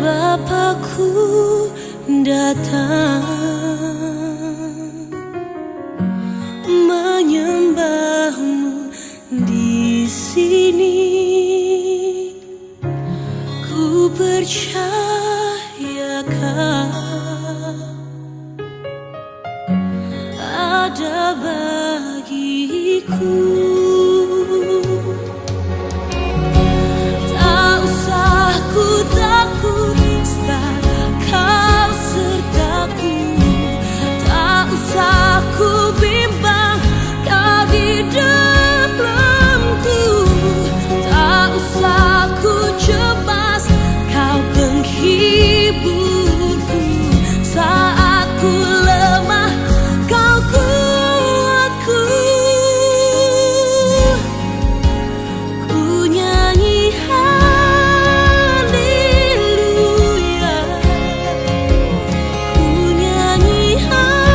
Bapakku datang menyembahmu di sini. Ku percayakan ada bagiku. Tak usah ku takut sebab kau sertaku. Tak usah ku bimbang, kau di dalamku. Tak usah ku cemas, kau penghiburku. Saat ku lemah, kau kuatku. Ku nyanyi haleluya, ku nyanyi haleluya.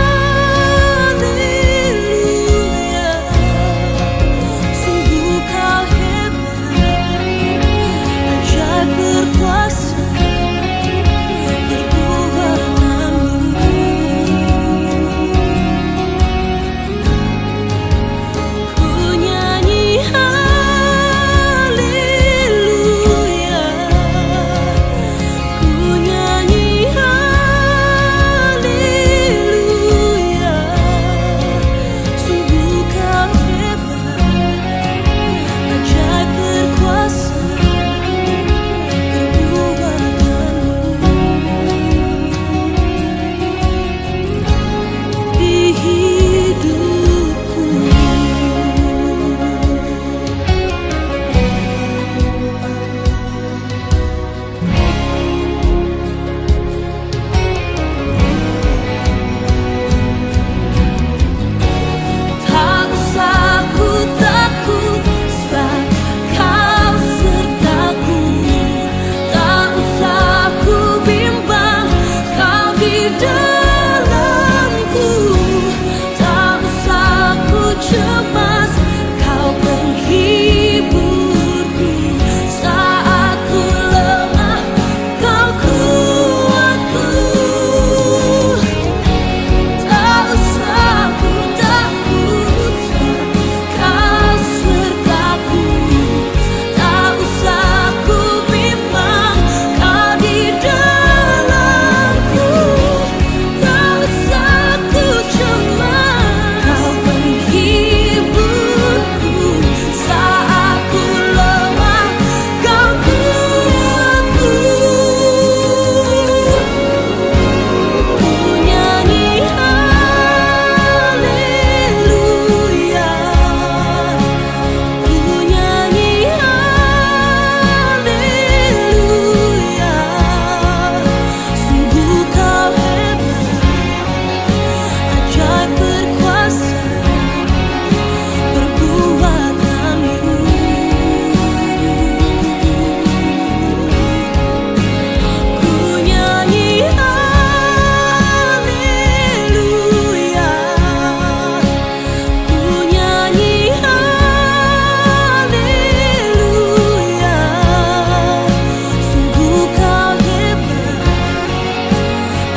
Sungguh kau hebat, ajaib berkuasa, perbuatanmu. Ku nyanyi haleluya, ku nyanyi haleluya. Sungguh kau hebat, ajaib berkuasa, perbuatanmu di hidupku. Tak usah ku takut sebab kau sertaku. Tak usah ku bimbang, kau di dalamku. Tak usah ku cemas, kau penghiburku. Saat ku lemah, kau kuatku. Tak usah ku takut sebab kau sertaku. Tak usah ku bimbang, kau di dalamku. Tak usah ku cemas, kau penghiburku. Saat ku lemah, kau kuatku. Ku nyanyi haleluya, ku nyanyi haleluya. Sungguh kau hebat, ajaib berkuasa, perbuatanmu. Ku nyanyi haleluya, ku nyanyi haleluya. Sungguh kau hebat,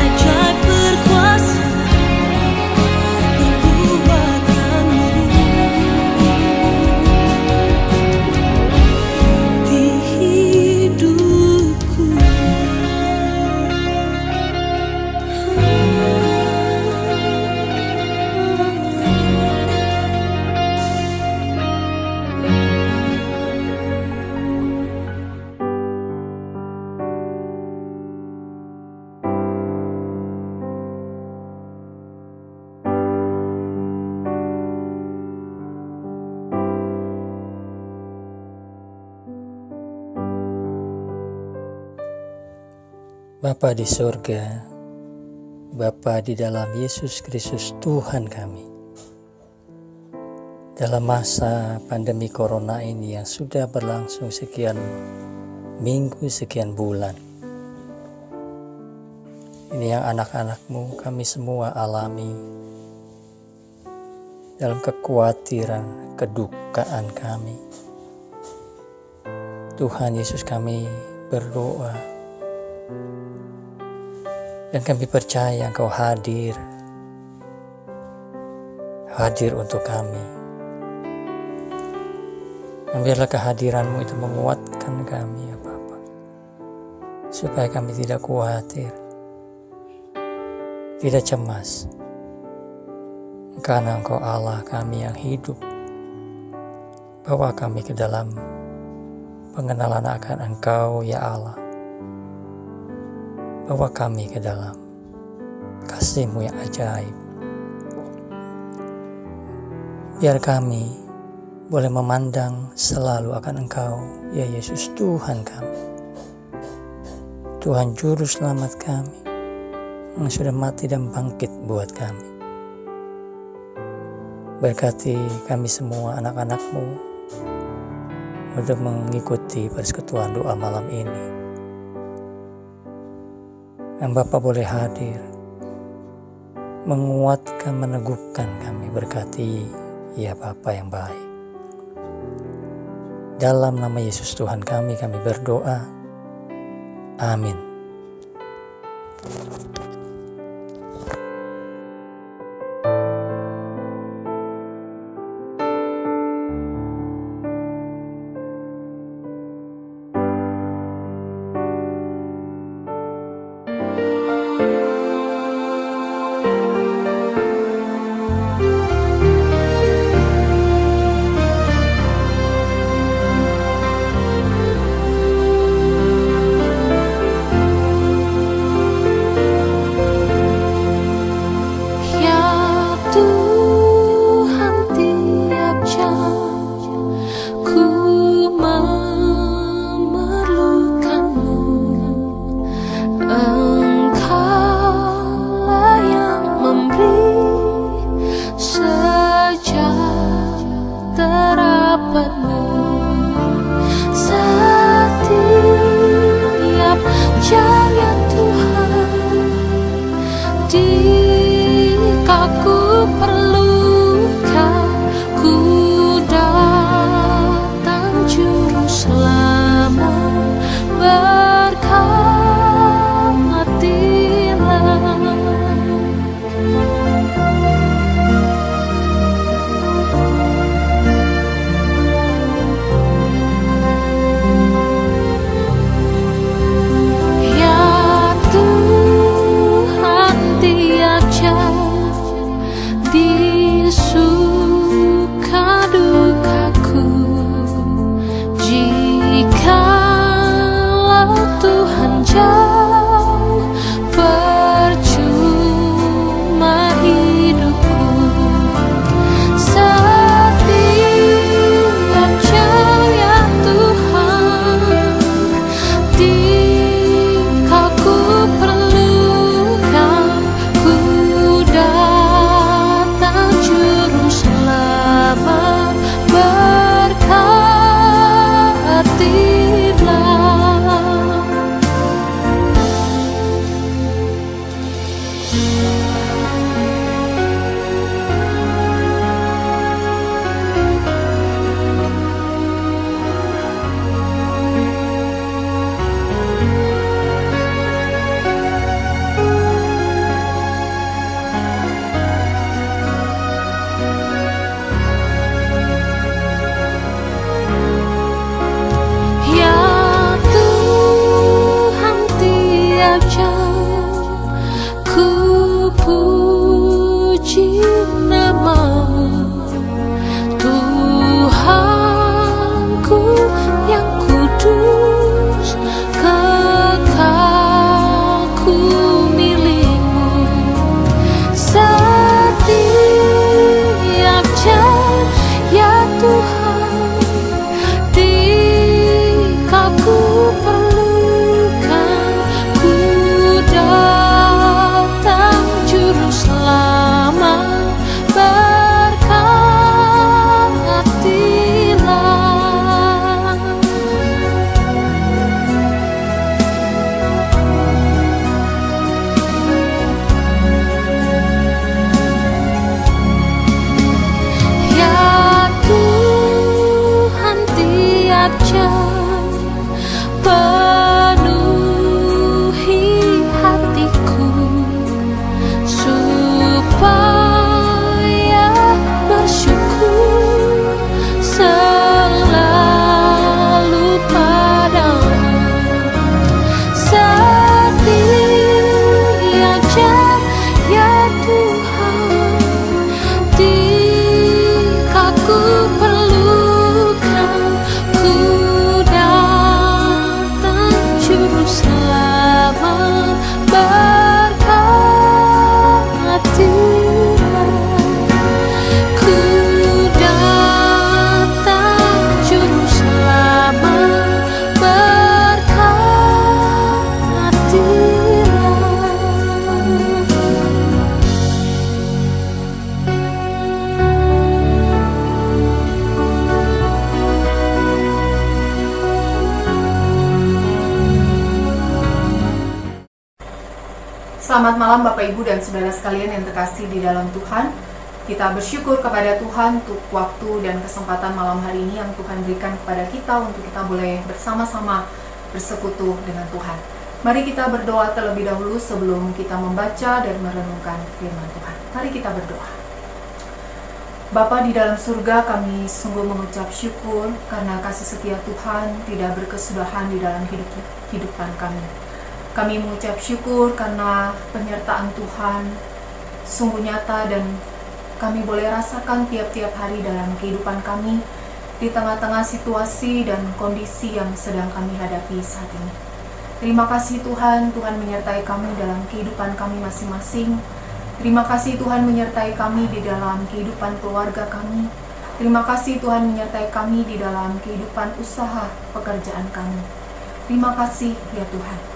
ajaib berkuasa, perbuatanmu di hidupku. Bapa di surga, Bapa di dalam Yesus Kristus Tuhan kami. Dalam masa pandemi corona ini yang sudah berlangsung sekian minggu, sekian bulan, ini yang anak-anak-Mu kami semua alami dalam kekhawatiran, kedukaan kami. Tuhan Yesus, kami berdoa Dan kami percaya Engkau hadir untuk kami. Dan biarlah kehadiran-Mu itu menguatkan kami ya Bapa, supaya kami tidak khawatir, tidak cemas, karena Engkau Allah kami yang hidup. Bawa kami ke dalam pengenalan akan Engkau ya Allah. Bawa kami ke dalam kasih-Mu yang ajaib. Biar kami boleh memandang selalu akan Engkau, ya Yesus Tuhan kami. Tuhan Juru Selamat kami, yang sudah mati dan bangkit buat kami. Berkati kami semua anak-anak-Mu untuk mengikuti persekutuan doa malam ini. Yang Bapa boleh hadir, menguatkan, meneguhkan kami. Berkati ya Bapa yang baik. Dalam nama Yesus Tuhan kami berdoa. Amin. Setiap jaya Tuhan, jika ku perlukan, ku datang Juru Selamat, berkatilah. Di suka dukaku, jikalau Tuhan jauh, percuma hidupku. Setiap jaya Tuhan, jika ku perlukan, ku datang Juru Selamat, berkatilah. Ya Tuhan, tiap jam ku puji nama-Mu, Tuhanku yang kudus, kekal ku milik-Mu. Setiap jam ya Tuhan, jika ku perlukan, ku datang Juru Selamat, berkatilah. Ya Tuhan, tiap jam penuhi hatiku, Selamat malam Bapak Ibu dan Saudara sekalian yang terkasih di dalam Tuhan. Kita bersyukur kepada Tuhan untuk waktu dan kesempatan malam hari ini yang Tuhan berikan kepada kita untuk kita boleh bersama-sama bersekutu dengan Tuhan. Mari kita berdoa terlebih dahulu sebelum kita membaca dan merenungkan firman Tuhan. Mari kita berdoa. Bapa di dalam surga, kami sungguh mengucap syukur karena kasih setia Tuhan tidak berkesudahan di dalam kehidupan kami. Kami mengucap syukur karena penyertaan Tuhan sungguh nyata dan kami boleh rasakan tiap-tiap hari dalam kehidupan kami di tengah-tengah situasi dan kondisi yang sedang kami hadapi saat ini. Terima kasih Tuhan, Tuhan menyertai kami dalam kehidupan kami masing-masing. Terima kasih Tuhan menyertai kami di dalam kehidupan keluarga kami. Terima kasih Tuhan menyertai kami di dalam kehidupan usaha pekerjaan kami. Terima kasih ya Tuhan.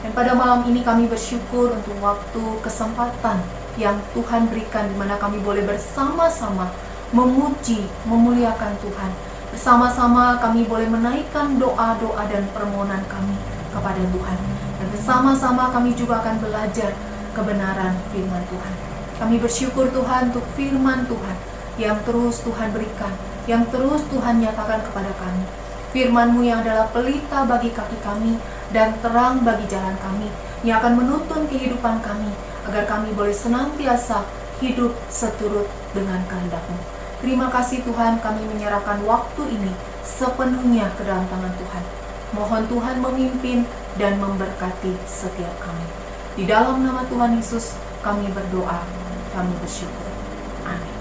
Dan pada malam ini kami bersyukur untuk waktu kesempatan yang Tuhan berikan di mana kami boleh bersama-sama memuji, memuliakan Tuhan. Bersama-sama kami boleh menaikkan doa-doa dan permohonan kami kepada Tuhan. Dan bersama-sama kami juga akan belajar kebenaran firman Tuhan. Kami bersyukur Tuhan untuk firman Tuhan yang terus Tuhan berikan, yang terus Tuhan nyatakan kepada kami. Firman-Mu yang adalah pelita bagi kaki kami dan terang bagi jalan kami, yang akan menuntun kehidupan kami, agar kami boleh senantiasa hidup seturut dengan kehendak-Mu. Terima kasih Tuhan, kami menyerahkan waktu ini sepenuhnya ke dalam tangan Tuhan. Mohon Tuhan memimpin dan memberkati setiap kami. Di dalam nama Tuhan Yesus kami berdoa, kami bersyukur. Amin.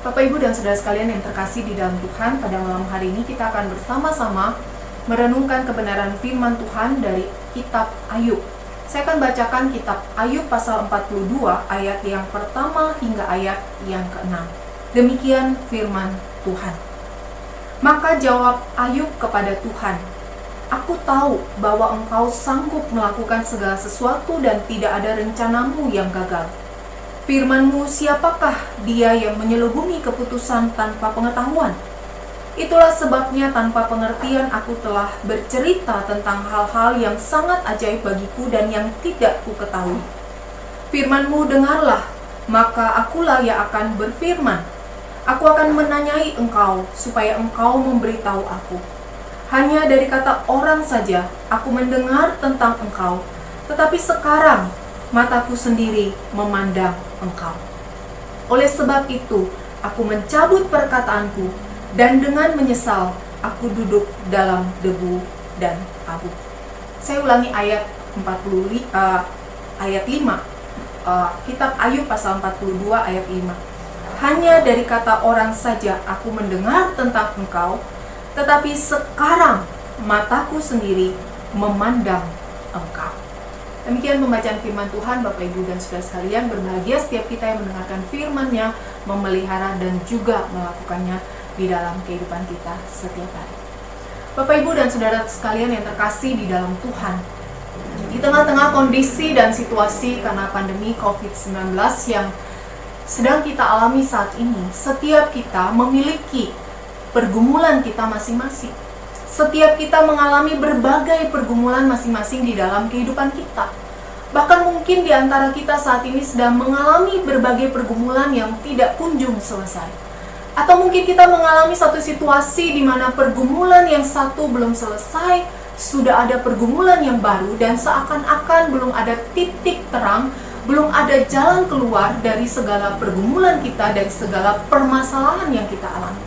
Bapak Ibu dan Saudara sekalian yang terkasih di dalam Tuhan, pada malam hari ini kita akan bersama-sama merenungkan kebenaran firman Tuhan dari kitab Ayub. Saya akan bacakan kitab Ayub pasal 42 ayat yang pertama hingga ayat yang ke-6. Demikian firman Tuhan. Maka jawab Ayub kepada Tuhan, "Aku tahu bahwa Engkau sanggup melakukan segala sesuatu dan tidak ada rencanamu yang gagal. Firman-Mu, siapakah dia yang menyelubungi keputusan tanpa pengetahuan? Itulah sebabnya tanpa pengertian aku telah bercerita tentang hal-hal yang sangat ajaib bagiku dan yang tidak ku ketahui. Firman-Mu dengarlah, maka akulah yang akan berfirman. Aku akan menanyai Engkau supaya Engkau memberitahu aku. Hanya dari kata orang saja aku mendengar tentang Engkau, tetapi sekarang mataku sendiri memandang Engkau. Oleh sebab itu, aku mencabut perkataanku, dan dengan menyesal, aku duduk dalam debu dan abu." Saya ulangi ayat 5. Kitab Ayub pasal 42 ayat 5. Hanya dari kata orang saja aku mendengar tentang Engkau, tetapi sekarang mataku sendiri memandang Engkau. Demikian pembacaan firman Tuhan. Bapak Ibu dan Saudara sekalian, berbahagia setiap kita yang mendengarkan firman-Nya, memelihara dan juga melakukannya di dalam kehidupan kita setiap hari. Bapak Ibu dan Saudara sekalian yang terkasih di dalam Tuhan, di tengah-tengah kondisi dan situasi karena pandemi COVID-19 yang sedang kita alami saat ini, setiap kita memiliki pergumulan kita masing-masing. Setiap kita mengalami berbagai pergumulan masing-masing di dalam kehidupan kita. Bahkan mungkin di antara kita saat ini sedang mengalami berbagai pergumulan yang tidak kunjung selesai. Atau mungkin kita mengalami satu situasi di mana pergumulan yang satu belum selesai, sudah ada pergumulan yang baru dan seakan-akan belum ada titik terang, belum ada jalan keluar dari segala pergumulan kita, dari segala permasalahan yang kita alami.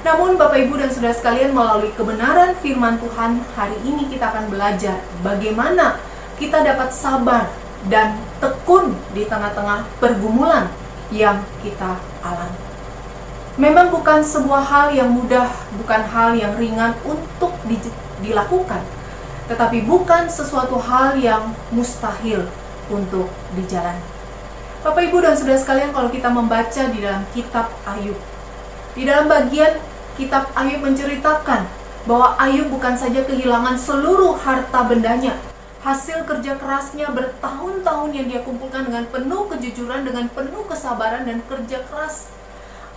Namun Bapak Ibu dan Saudara sekalian, melalui kebenaran firman Tuhan, hari ini kita akan belajar bagaimana kita dapat sabar dan tekun di tengah-tengah pergumulan yang kita alami. Memang bukan sebuah hal yang mudah, bukan hal yang ringan untuk dilakukan, tetapi bukan sesuatu hal yang mustahil untuk dijalani. Bapak Ibu dan Saudara sekalian, kalau kita membaca di dalam kitab Ayub, di dalam bagian kitab Ayub menceritakan bahwa Ayub bukan saja kehilangan seluruh harta bendanya, hasil kerja kerasnya bertahun-tahun yang dia kumpulkan dengan penuh kejujuran, dengan penuh kesabaran dan kerja keras.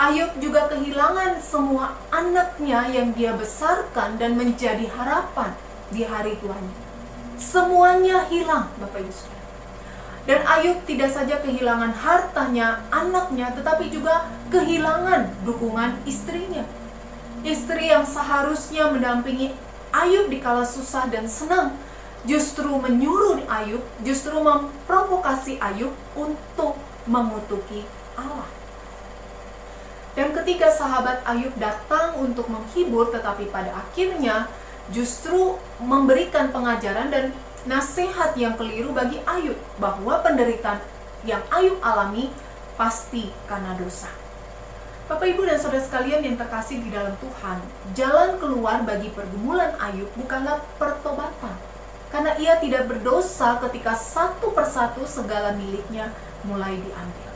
Ayub juga kehilangan semua anaknya yang dia besarkan dan menjadi harapan di hari tuanya. Semuanya hilang, Bapak Ibu Saudara. Dan Ayub tidak saja kehilangan hartanya, anaknya, tetapi juga kehilangan dukungan istrinya. Istri yang seharusnya mendampingi Ayub di kala susah dan senang, justru menyuruh Ayub, justru memprovokasi Ayub untuk mengutuki Allah. Dan ketika sahabat Ayub datang untuk menghibur, tetapi pada akhirnya justru memberikan pengajaran dan nasihat yang keliru bagi Ayub, bahwa penderitaan yang Ayub alami pasti karena dosa. Bapak, Ibu, dan Saudara sekalian yang terkasih di dalam Tuhan, jalan keluar bagi pergumulan Ayub bukanlah pertobatan, karena ia tidak berdosa ketika satu persatu segala miliknya mulai diambil.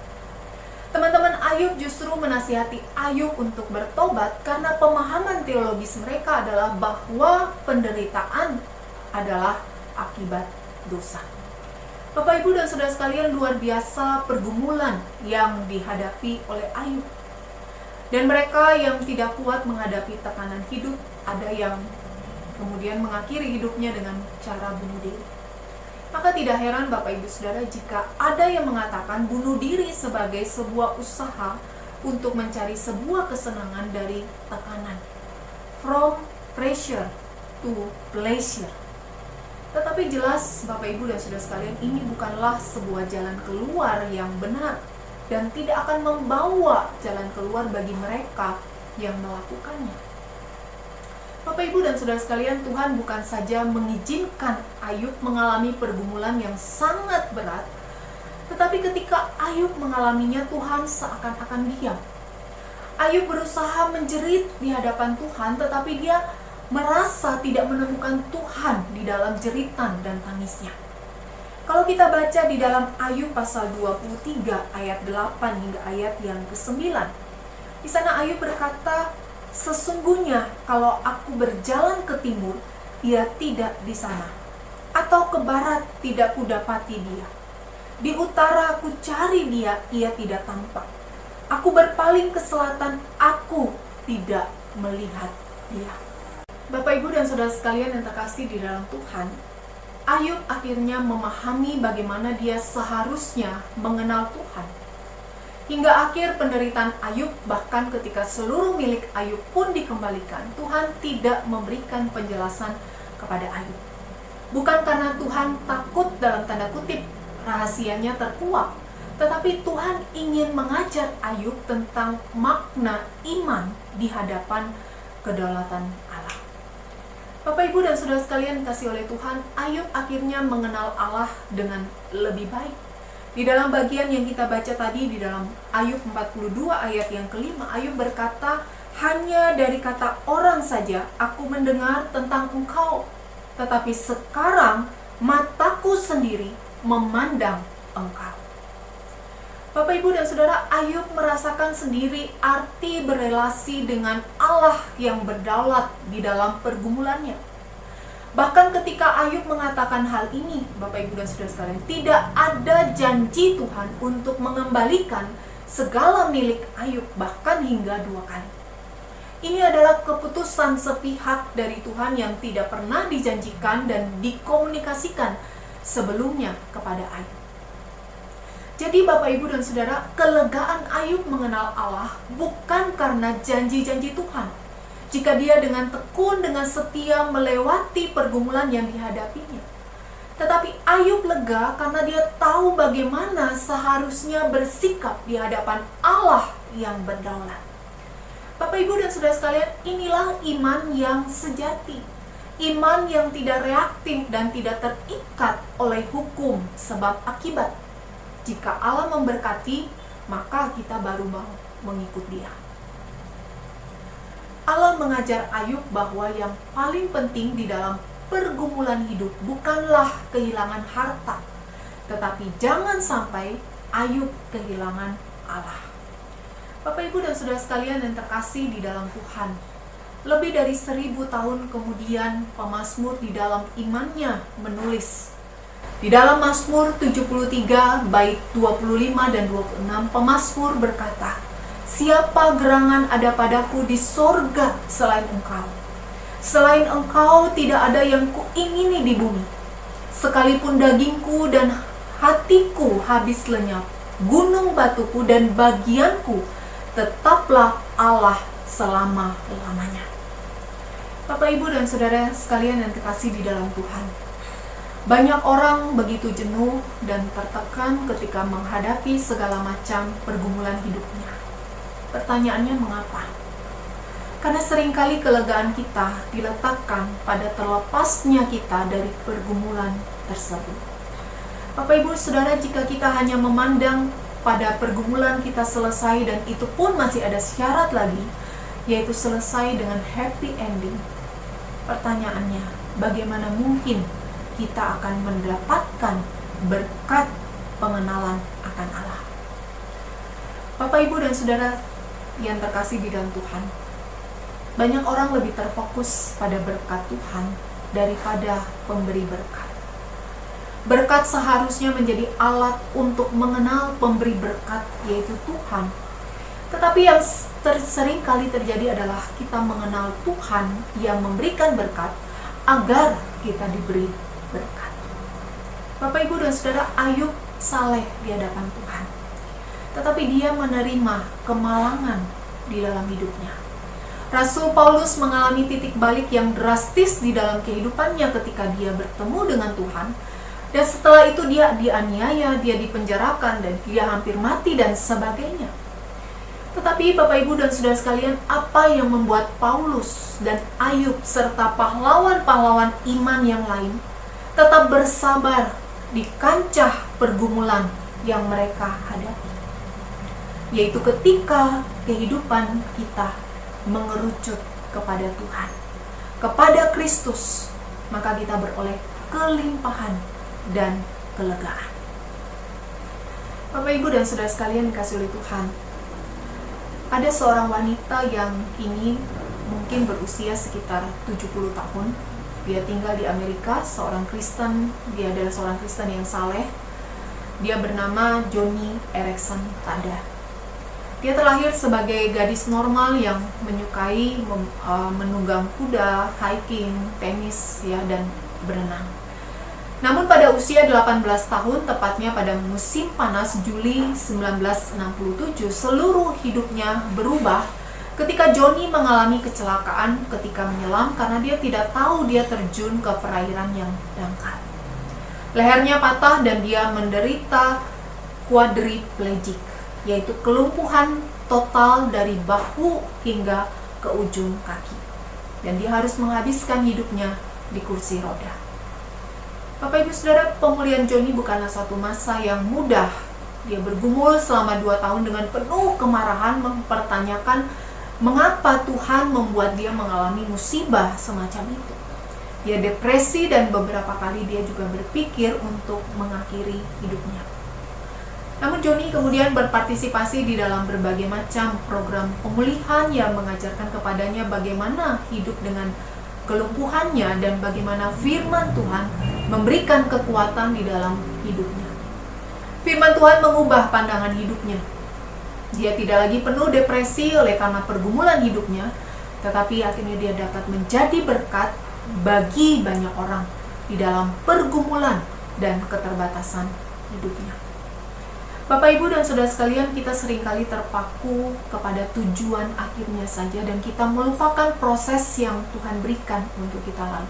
Teman-teman Ayub justru menasihati Ayub untuk bertobat karena pemahaman teologis mereka adalah bahwa penderitaan adalah akibat dosa. Bapak, Ibu, dan Saudara sekalian, luar biasa pergumulan yang dihadapi oleh Ayub. Dan mereka yang tidak kuat menghadapi tekanan hidup, ada yang kemudian mengakhiri hidupnya dengan cara bunuh diri. Maka tidak heran Bapak Ibu Saudara jika ada yang mengatakan bunuh diri sebagai sebuah usaha untuk mencari sebuah kesenangan dari tekanan. From pressure to pleasure. Tetapi jelas Bapak Ibu dan Saudara sekalian, ini bukanlah sebuah jalan keluar yang benar dan tidak akan membawa jalan keluar bagi mereka yang melakukannya. Bapak, Ibu, dan Saudara sekalian, Tuhan bukan saja mengizinkan Ayub mengalami pergumulan yang sangat berat, tetapi ketika Ayub mengalaminya, Tuhan seakan-akan diam. Ayub berusaha menjerit di hadapan Tuhan, tetapi dia merasa tidak menemukan Tuhan di dalam jeritan dan tangisnya. Kalau kita baca di dalam Ayub pasal 23 ayat 8 hingga ayat yang ke-9, di sana Ayub berkata, sesungguhnya kalau aku berjalan ke timur, ia tidak di sana, atau ke barat tidak kudapati dia. Di utara aku cari dia, ia tidak tampak. Aku berpaling ke selatan, aku tidak melihat dia. Bapak, Ibu, dan Saudara sekalian yang terkasih di dalam Tuhan, Ayub akhirnya memahami bagaimana dia seharusnya mengenal Tuhan. Hingga akhir penderitaan Ayub, bahkan ketika seluruh milik Ayub pun dikembalikan, Tuhan tidak memberikan penjelasan kepada Ayub. Bukan karena Tuhan takut dalam tanda kutip rahasianya terkuak, tetapi Tuhan ingin mengajar Ayub tentang makna iman di hadapan kedaulatan Allah. Bapak, Ibu, dan Saudara sekalian dikasihi oleh Tuhan, Ayub akhirnya mengenal Allah dengan lebih baik. Di dalam bagian yang kita baca tadi, di dalam Ayub 42 ayat yang kelima, Ayub berkata, hanya dari kata orang saja aku mendengar tentang Engkau, tetapi sekarang mataku sendiri memandang Engkau. Bapak, Ibu, dan Saudara, Ayub merasakan sendiri arti berelasi dengan Allah yang berdaulat di dalam pergumulannya. Bahkan ketika Ayub mengatakan hal ini, Bapak, Ibu, dan Saudara sekalian, tidak ada janji Tuhan untuk mengembalikan segala milik Ayub, bahkan hingga 2 kali. Ini adalah keputusan sepihak dari Tuhan yang tidak pernah dijanjikan dan dikomunikasikan sebelumnya kepada Ayub. Jadi Bapak, Ibu, dan Saudara, kelegaan Ayub mengenal Allah bukan karena janji-janji Tuhan. Jika dia dengan tekun, dengan setia melewati pergumulan yang dihadapinya. Tetapi Ayub lega karena dia tahu bagaimana seharusnya bersikap di hadapan Allah yang berdaulat. Bapak, Ibu, dan Saudara sekalian, inilah iman yang sejati. Iman yang tidak reaktif dan tidak terikat oleh hukum sebab akibat. Jika Allah memberkati, maka kita baru mau mengikut Dia. Allah mengajar Ayub bahwa yang paling penting di dalam pergumulan hidup bukanlah kehilangan harta, tetapi jangan sampai Ayub kehilangan Allah. Bapak, Ibu, dan Saudara sekalian yang terkasih di dalam Tuhan, lebih dari 1000 tahun kemudian pemazmur di dalam imannya menulis. Di dalam Mazmur 73 bait 25 dan 26, pemazmur berkata, siapa gerangan ada padaku di sorga selain Engkau? Selain Engkau tidak ada yang kuingini di bumi. Sekalipun dagingku dan hatiku habis lenyap, gunung batuku dan bagianku, tetaplah Allah selama-lamanya. Bapak, Ibu, dan Saudara sekalian yang terkasih di dalam Tuhan, banyak orang begitu jenuh dan tertekan ketika menghadapi segala macam pergumulan hidupnya. Pertanyaannya, mengapa? Karena seringkali kelegaan kita diletakkan pada terlepasnya kita dari pergumulan tersebut. Bapak, Ibu, Saudara, jika kita hanya memandang pada pergumulan kita selesai dan itu pun masih ada syarat lagi, yaitu selesai dengan happy ending. Pertanyaannya, bagaimana mungkin kita akan mendapatkan berkat pengenalan akan Allah? Bapak, Ibu, dan Saudara yang terkasih di dalam Tuhan, banyak orang lebih terfokus pada berkat Tuhan daripada pemberi berkat. Berkat seharusnya menjadi alat untuk mengenal pemberi berkat, yaitu Tuhan. Tetapi yang sering kali terjadi adalah kita mengenal Tuhan yang memberikan berkat agar kita diberi berkat. Bapak, Ibu, dan Saudara, Ayub saleh di hadapan Tuhan, tetapi dia menerima kemalangan di dalam hidupnya. Rasul Paulus mengalami titik balik yang drastis di dalam kehidupannya ketika dia bertemu dengan Tuhan. Dan setelah itu dia dianiaya, dia dipenjarakan, dan dia hampir mati dan sebagainya. Tetapi Bapak, Ibu, dan Saudara sekalian, apa yang membuat Paulus dan Ayub serta pahlawan-pahlawan iman yang lain tetap bersabar di kancah pergumulan yang mereka hadapi? Yaitu ketika kehidupan kita mengerucut kepada Tuhan, kepada Kristus, maka kita beroleh kelimpahan dan kelegaan. Bapak, Ibu, dan Saudara sekalian dikasihi oleh Tuhan, ada seorang wanita yang kini mungkin berusia sekitar 70 tahun. Dia tinggal di Amerika, seorang Kristen. Dia adalah seorang Kristen yang saleh. Dia bernama Joni Eareckson Tada. Dia terlahir sebagai gadis normal yang menyukai menunggang kuda, hiking, tenis, dan berenang. Namun pada usia 18 tahun, tepatnya pada musim panas Juli 1967, seluruh hidupnya berubah ketika Joni mengalami kecelakaan ketika menyelam karena dia tidak tahu dia terjun ke perairan yang dangkal. Lehernya patah dan dia menderita quadriplegic, yaitu kelumpuhan total dari bahu hingga ke ujung kaki. Dan dia harus menghabiskan hidupnya di kursi roda. Bapak, Ibu, Saudara, pemulihan Joni bukanlah suatu masa yang mudah. Dia bergumul selama 2 tahun dengan penuh kemarahan, mempertanyakan mengapa Tuhan membuat dia mengalami musibah semacam itu. Dia depresi dan beberapa kali dia juga berpikir untuk mengakhiri hidupnya. Namun Joni kemudian berpartisipasi di dalam berbagai macam program pemulihan yang mengajarkan kepadanya bagaimana hidup dengan kelumpuhannya dan bagaimana firman Tuhan memberikan kekuatan di dalam hidupnya. Firman Tuhan mengubah pandangan hidupnya. Dia tidak lagi penuh depresi oleh karena pergumulan hidupnya, tetapi akhirnya dia dapat menjadi berkat bagi banyak orang di dalam pergumulan dan keterbatasan hidupnya. Bapak, Ibu, dan Saudara sekalian, kita seringkali terpaku kepada tujuan akhirnya saja dan kita melupakan proses yang Tuhan berikan untuk kita lalui.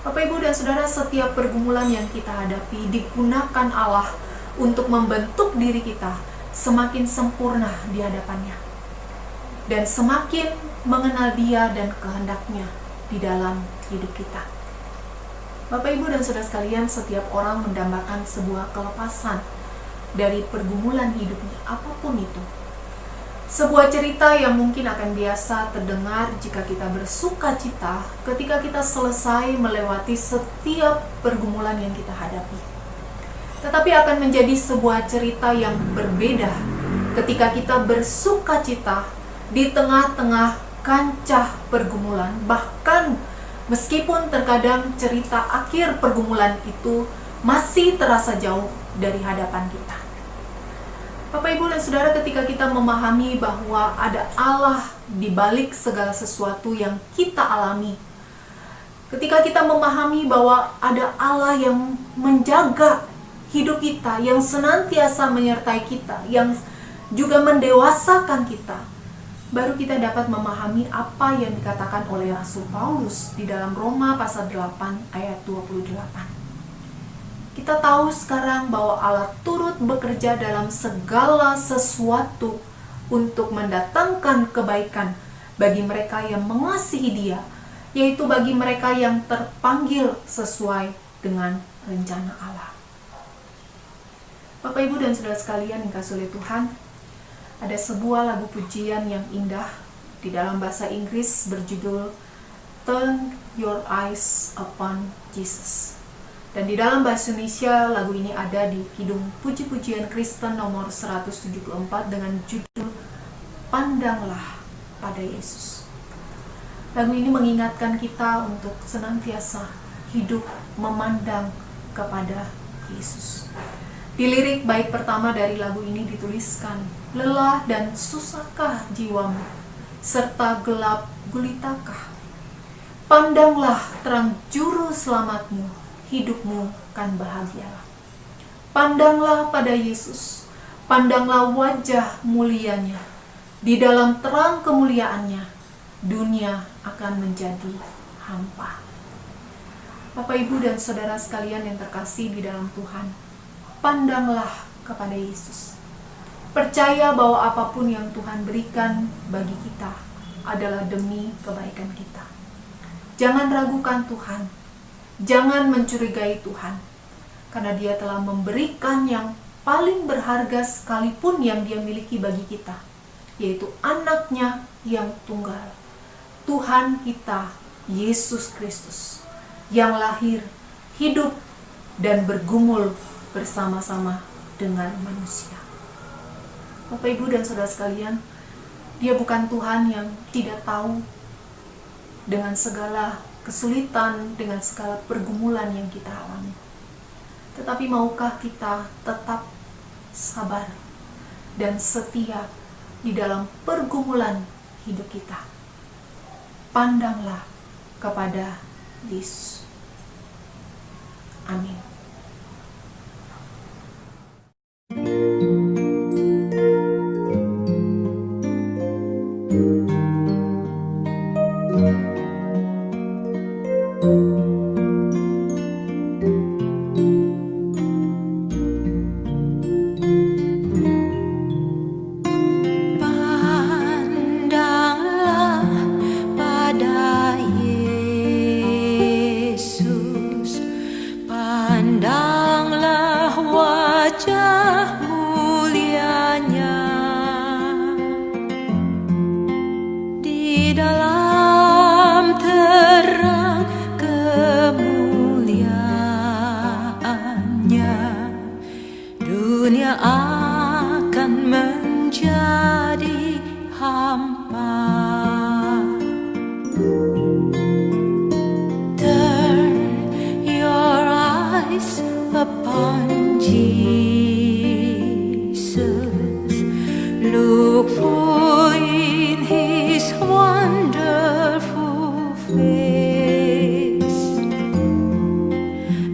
Bapak, Ibu, dan Saudara, setiap pergumulan yang kita hadapi digunakan Allah untuk membentuk diri kita semakin sempurna di hadapannya dan semakin mengenal Dia dan kehendaknya di dalam hidup kita. Bapak, Ibu, dan Saudara sekalian, setiap orang mendambakan sebuah kelepasan dari pergumulan hidupnya, apapun itu. Sebuah cerita yang mungkin akan biasa terdengar jika kita bersuka cita ketika kita selesai melewati setiap pergumulan yang kita hadapi. Tetapi akan menjadi sebuah cerita yang berbeda ketika kita bersuka cita di tengah-tengah kancah pergumulan, bahkan meskipun terkadang cerita akhir pergumulan itu masih terasa jauh dari hadapan kita. Bapak, Ibu, dan Saudara, ketika kita memahami bahwa ada Allah di balik segala sesuatu yang kita alami, Ketika kita memahami bahwa ada Allah yang menjaga hidup kita, yang senantiasa menyertai kita, yang juga mendewasakan kita, baru kita dapat memahami apa yang dikatakan oleh Rasul Paulus di dalam Roma pasal 8 ayat 28. Kita tahu sekarang bahwa Allah turut bekerja dalam segala sesuatu untuk mendatangkan kebaikan bagi mereka yang mengasihi Dia, yaitu bagi mereka yang terpanggil sesuai dengan rencana Allah. Bapak, Ibu, dan saudara sekalian yang kasih oleh Tuhan, ada sebuah lagu pujian yang indah di dalam bahasa Inggris berjudul Turn Your Eyes Upon Jesus. Dan di dalam bahasa Indonesia lagu ini ada di Kidung Puji-pujian Kristen nomor 174 dengan judul Pandanglah pada Yesus. Lagu ini mengingatkan kita untuk senantiasa hidup memandang kepada Yesus. Di lirik bait pertama dari lagu ini dituliskan, lelah dan susahkah jiwamu, serta gelap gulitakah? Pandanglah terang juru selamatmu, hidupmu kan bahagialah. Pandanglah pada Yesus, pandanglah wajah mulianya. Di dalam terang kemuliaannya, dunia akan menjadi hampa. Bapak, Ibu, dan saudara sekalian yang terkasih di dalam Tuhan, pandanglah kepada Yesus. Percaya bahwa apapun yang Tuhan berikan bagi kita adalah demi kebaikan kita. Jangan ragukan Tuhan. Jangan mencurigai Tuhan. Karena Dia telah memberikan yang paling berharga sekalipun yang Dia miliki bagi kita, yaitu anaknya yang tunggal, Tuhan kita, Yesus Kristus, yang lahir, hidup, dan bergumul bersama-sama dengan manusia. Bapak, Ibu, dan saudara sekalian, Dia bukan Tuhan yang tidak tahu dengan segala kesulitan, dengan segala pergumulan yang kita alami. Tetapi maukah kita tetap sabar dan setia di dalam pergumulan hidup kita? Pandanglah kepada Yesus. Amin. Pandanglah pada Yesus, pandanglah wajah mulianya. Di dalam terang kemuliaannya, dunia akan menjadi hampa. Turn your eyes upon Jesus. Look full in His wonderful face,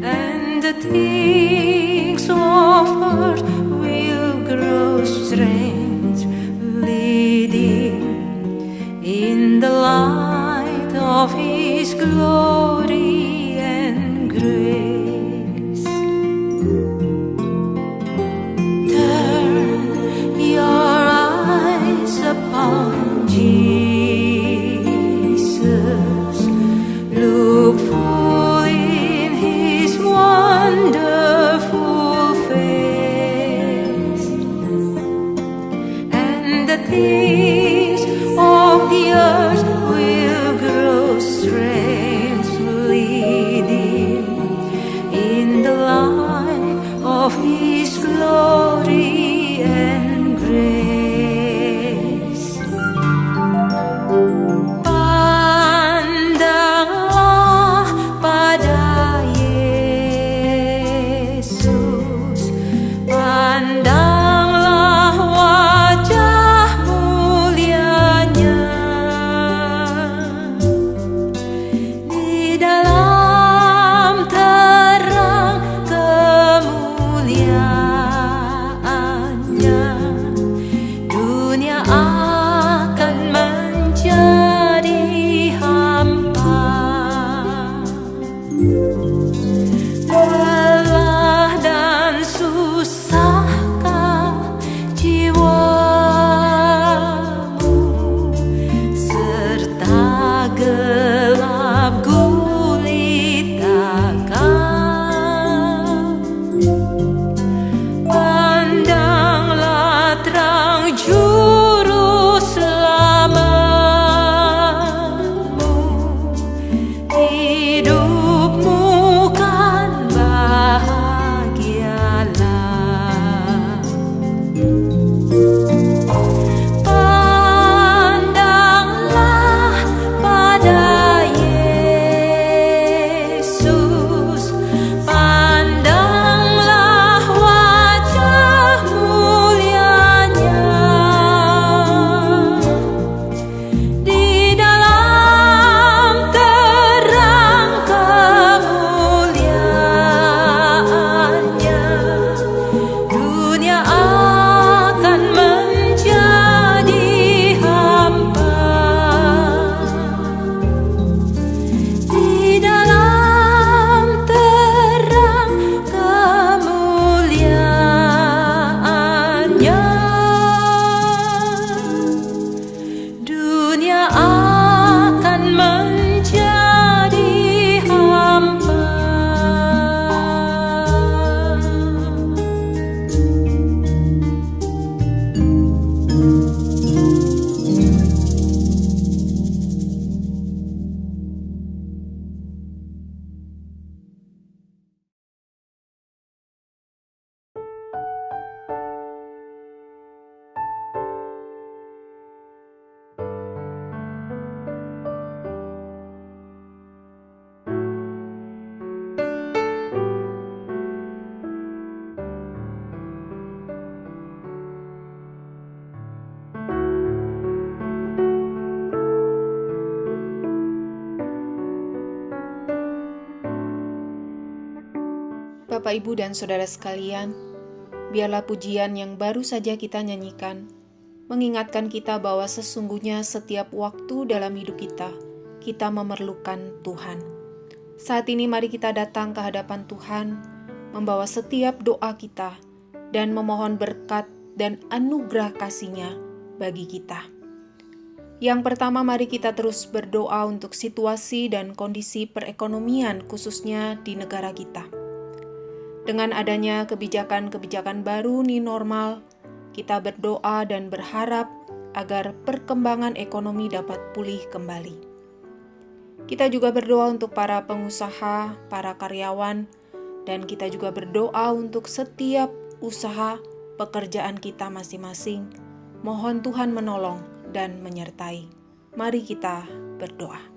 and the things of earth will grow strange, leading in the light of His glory and grace. Turn your eyes upon Jesus. Look full in His wonderful face, and the things of the earth will grow strange, leading in the light of His glory and grace. Pandanglah pada Yesus, pandanglah wajah mulianya. Di dalam Bapak, Ibu, dan Saudara sekalian, biarlah pujian yang baru saja kita nyanyikan mengingatkan kita bahwa sesungguhnya setiap waktu dalam hidup kita memerlukan Tuhan. Saat ini mari kita datang ke hadapan Tuhan, membawa setiap doa kita, dan memohon berkat dan anugerah kasih-Nya bagi kita. Yang pertama, mari kita terus berdoa untuk situasi dan kondisi perekonomian khususnya di negara kita. Dengan adanya kebijakan-kebijakan baru new normal, kita berdoa dan berharap agar perkembangan ekonomi dapat pulih kembali. Kita juga berdoa untuk para pengusaha, para karyawan, dan kita juga berdoa untuk setiap usaha pekerjaan kita masing-masing. Mohon Tuhan menolong dan menyertai. Mari kita berdoa.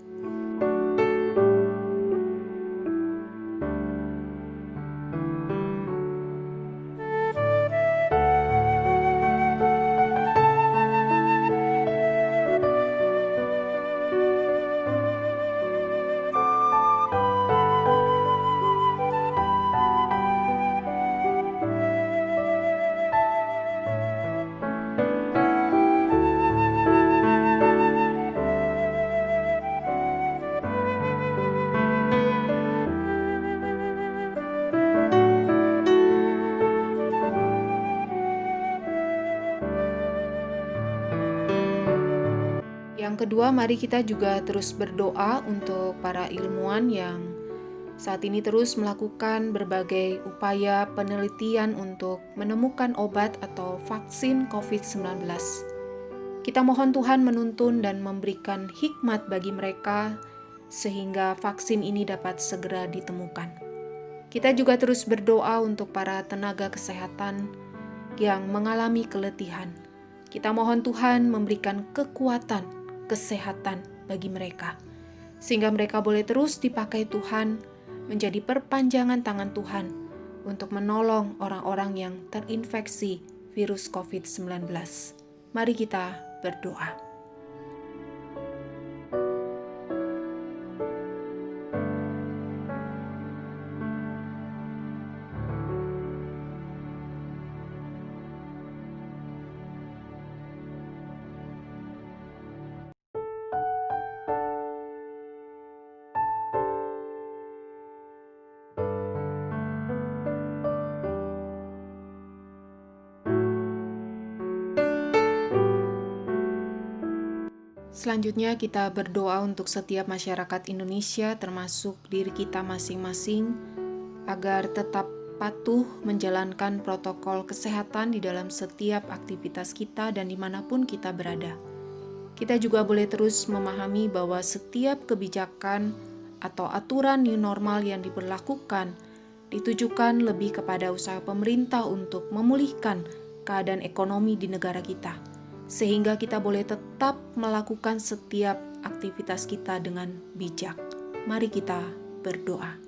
Yang kedua, mari kita juga terus berdoa untuk para ilmuwan yang saat ini terus melakukan berbagai upaya penelitian untuk menemukan obat atau vaksin COVID-19. Kita mohon Tuhan menuntun dan memberikan hikmat bagi mereka sehingga vaksin ini dapat segera ditemukan. Kita juga terus berdoa untuk para tenaga kesehatan yang mengalami keletihan. Kita mohon Tuhan memberikan kekuatan, kesehatan bagi mereka, sehingga mereka boleh terus dipakai Tuhan menjadi perpanjangan tangan Tuhan untuk menolong orang-orang yang terinfeksi virus COVID-19. Mari kita berdoa. Selanjutnya kita berdoa untuk setiap masyarakat Indonesia termasuk diri kita masing-masing agar tetap patuh menjalankan protokol kesehatan di dalam setiap aktivitas kita dan dimanapun kita berada. Kita juga boleh terus memahami bahwa setiap kebijakan atau aturan new normal yang diberlakukan ditujukan lebih kepada usaha pemerintah untuk memulihkan keadaan ekonomi di negara kita, sehingga kita boleh tetap melakukan setiap aktivitas kita dengan bijak. Mari kita berdoa.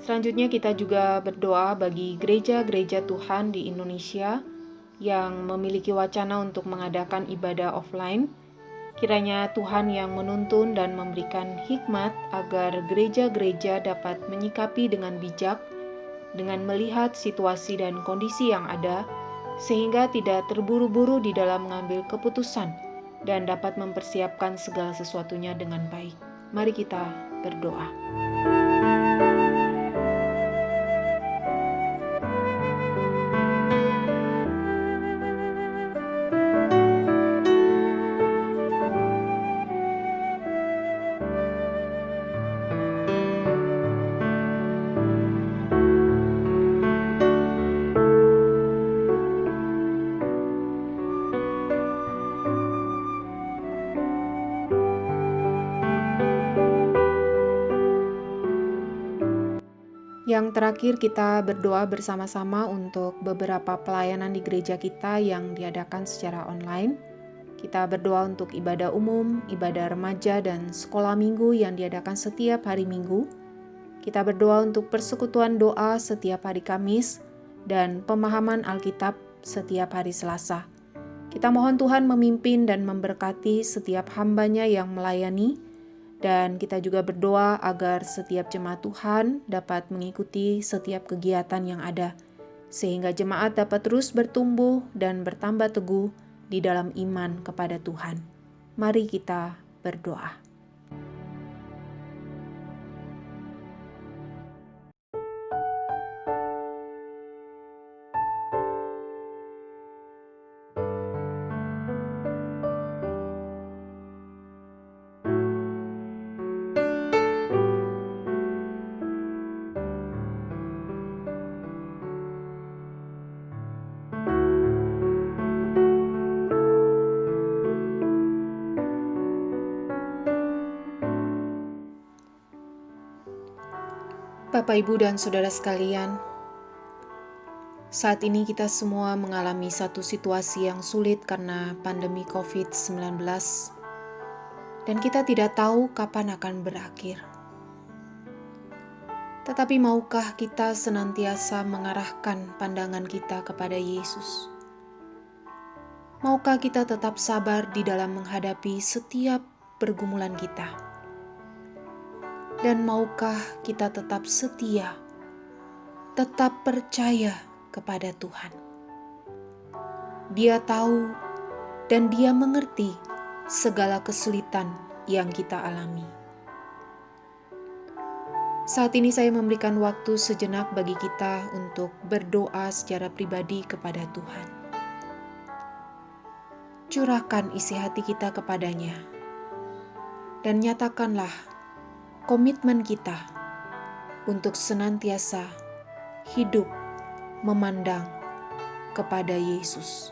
Selanjutnya kita juga berdoa bagi gereja-gereja Tuhan di Indonesia yang memiliki wacana untuk mengadakan ibadah offline. Kiranya Tuhan yang menuntun dan memberikan hikmat agar gereja-gereja dapat menyikapi dengan bijak, dengan melihat situasi dan kondisi yang ada, sehingga tidak terburu-buru di dalam mengambil keputusan dan dapat mempersiapkan segala sesuatunya dengan baik. Mari kita berdoa. Yang terakhir, kita berdoa bersama-sama untuk beberapa pelayanan di gereja kita yang diadakan secara online. Kita berdoa untuk ibadah umum, ibadah remaja, dan sekolah minggu yang diadakan setiap hari Minggu. Kita berdoa untuk persekutuan doa setiap hari Kamis dan pemahaman Alkitab setiap hari Selasa. Kita mohon Tuhan memimpin dan memberkati setiap hamba-Nya yang melayani. Dan kita juga berdoa agar setiap jemaat Tuhan dapat mengikuti setiap kegiatan yang ada, sehingga jemaat dapat terus bertumbuh dan bertambah teguh di dalam iman kepada Tuhan. Mari kita berdoa. Bapak, Ibu, dan Saudara sekalian, saat ini kita semua mengalami satu situasi yang sulit karena pandemi COVID-19, dan kita tidak tahu kapan akan berakhir. Tetapi maukah kita senantiasa mengarahkan pandangan kita kepada Yesus? Maukah kita tetap sabar di dalam menghadapi setiap pergumulan kita? Dan maukah kita tetap setia, tetap percaya kepada Tuhan? Dia tahu dan Dia mengerti segala kesulitan yang kita alami. Saat ini saya memberikan waktu sejenak bagi kita untuk berdoa secara pribadi kepada Tuhan. Curahkan isi hati kita kepadanya, dan nyatakanlah komitmen kita untuk senantiasa hidup memandang kepada Yesus.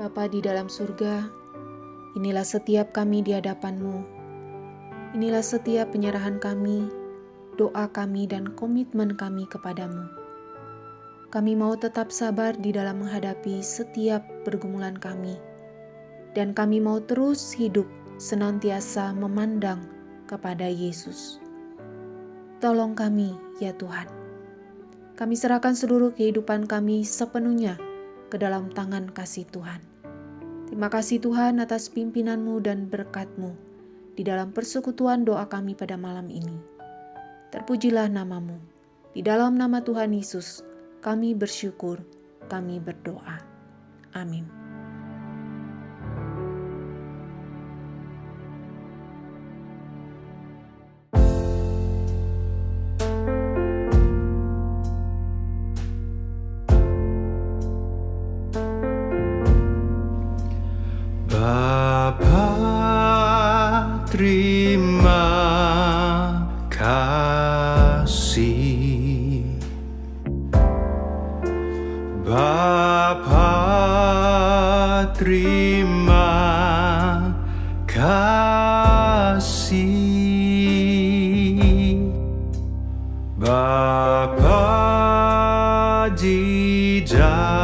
Bapa di dalam surga, inilah setiap kami di hadapan-Mu. Inilah setiap penyerahan kami, doa kami, dan komitmen kami kepadamu. Kami mau tetap sabar di dalam menghadapi setiap pergumulan kami, dan kami mau terus hidup senantiasa memandang kepada Yesus. Tolong kami, ya Tuhan. Kami serahkan seluruh kehidupan kami sepenuhnya ke dalam tangan kasih Tuhan. Terima kasih Tuhan atas pimpinan-Mu dan berkat-Mu di dalam persekutuan doa kami pada malam ini. Terpujilah nama-Mu. Di dalam nama Tuhan Yesus, kami bersyukur, kami berdoa. Amin. Bapa, terima kasih. Bapa, terima kasih. Bapa di dalam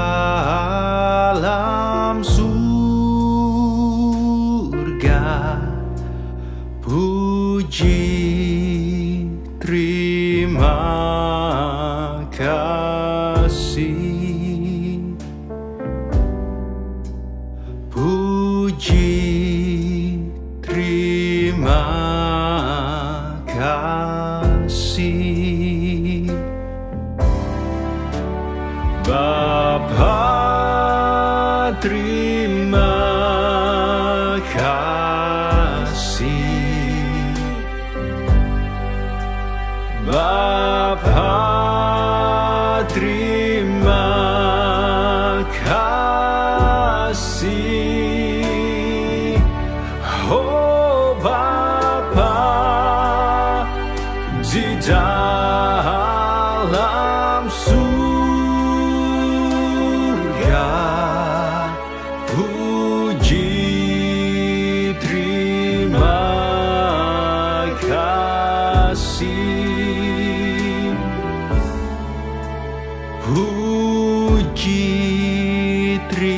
puji, terima kasih. Puji, terima kasih. Bapa, terima kasih. kasih Bapa, terima kasih. Oh Bapa di dalam surga, puji terima kasih, puji terima